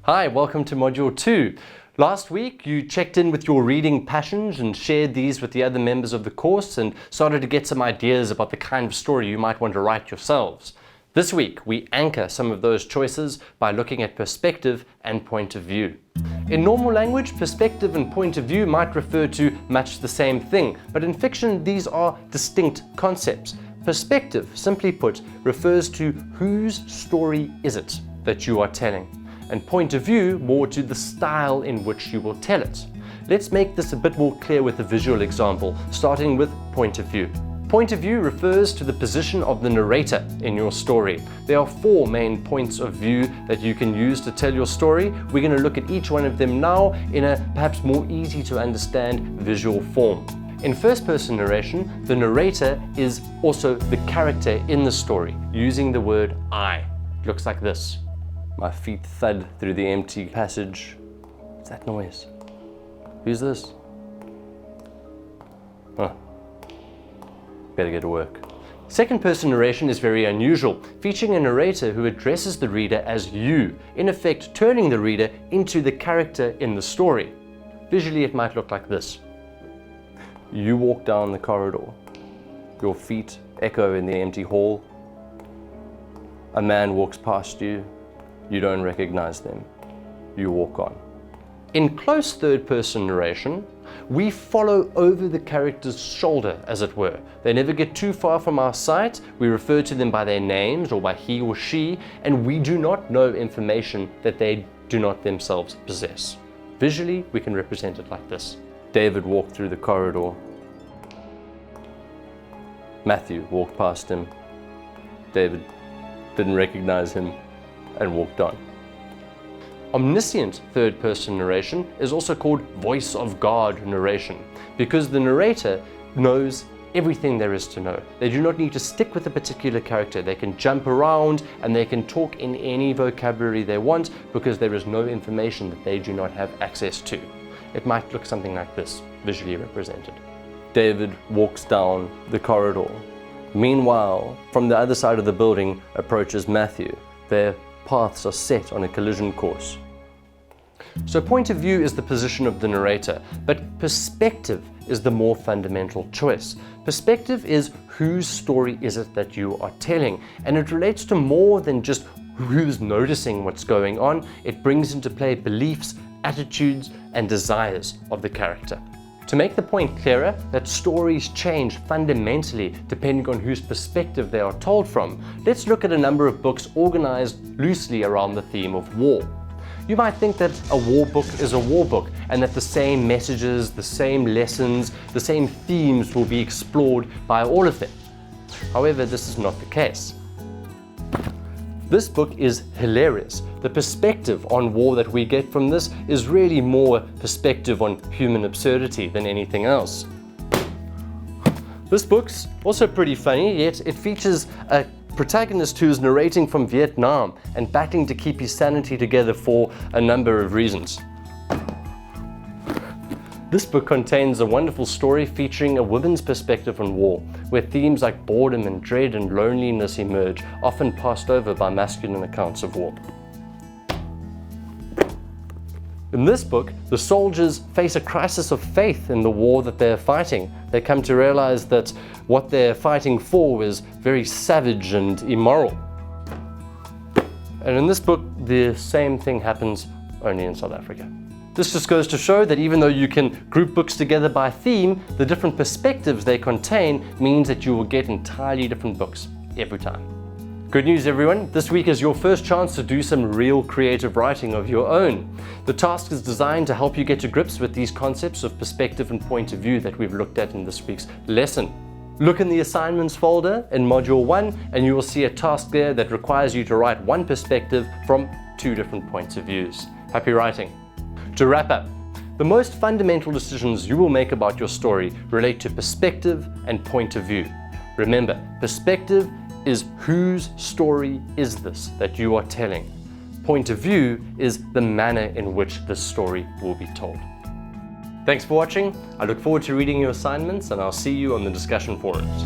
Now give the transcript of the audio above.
Hi, welcome to Module 2. Last week you checked in with your reading passions and shared these with the other members of the course and started to get some ideas about the kind of story you might want to write yourselves. This week we anchor some of those choices by looking at perspective and point of view. In normal language, perspective and point of view might refer to much the same thing, but in fiction these are distinct concepts. Perspective, simply put, refers to whose story is it that you are telling, and point of view more to the style in which you will tell it. Let's make this a bit more clear with a visual example, starting with point of view. Point of view refers to the position of the narrator in your story. There are 4 main points of view that you can use to tell your story. We're going to look at each one of them now in a perhaps more easy to understand visual form. In first-person narration, the narrator is also the character in the story, using the word I. It looks like this. My feet thud through the empty passage. What's that noise? Who's this? Huh. Better get to work. Second-person narration is very unusual, featuring a narrator who addresses the reader as you, in effect turning the reader into the character in the story. Visually it might look like this. You walk down the corridor. Your feet echo in the empty hall. A man walks past you. You don't recognize them. You walk on. In close third-person narration, we follow over the character's shoulder, as it were. They never get too far from our sight. We refer to them by their names or by he or she, and we do not know information that they do not themselves possess. Visually, we can represent it like this. David walked through the corridor. Matthew walked past him. David didn't recognize him and walked on. Omniscient third-person narration is also called voice of God narration because the narrator knows everything there is to know. They do not need to stick with a particular character. They can jump around and they can talk in any vocabulary they want because there is no information that they do not have access to. It might look something like this, visually represented. David walks down the corridor. Meanwhile, from the other side of the building approaches Matthew. Their paths are set on a collision course. So point of view is the position of the narrator, but perspective is the more fundamental choice. Perspective is whose story is it that you are telling, and it relates to more than just who's noticing what's going on. It brings into play beliefs, attitudes, and desires of the character. To make the point clearer that stories change fundamentally depending on whose perspective they are told from, let's look at a number of books organized loosely around the theme of war. You might think that a war book is a war book and that the same messages, the same lessons, the same themes will be explored by all of them. However, this is not the case. This book is hilarious. The perspective on war that we get from this is really more perspective on human absurdity than anything else. This book's also pretty funny, yet it features a protagonist who is narrating from Vietnam and battling to keep his sanity together for a number of reasons. This book contains a wonderful story featuring a woman's perspective on war, where themes like boredom and dread and loneliness emerge, often passed over by masculine accounts of war. In this book, the soldiers face a crisis of faith in the war that they're fighting. They come to realize that what they're fighting for is very savage and immoral. And in this book, the same thing happens only in South Africa. This just goes to show that even though you can group books together by theme, the different perspectives they contain means that you will get entirely different books every time. Good news everyone, this week is your first chance to do some real creative writing of your own. The task is designed to help you get to grips with these concepts of perspective and point of view that we've looked at in this week's lesson. Look in the assignments folder in Module 1 and you will see a task there that requires you to write one perspective from 2 different points of views. Happy writing! To wrap up, the most fundamental decisions you will make about your story relate to perspective and point of view. Remember, perspective is whose story is this that you are telling. Point of view is the manner in which this story will be told. Thanks for watching. I look forward to reading your assignments and I'll see you on the discussion forums.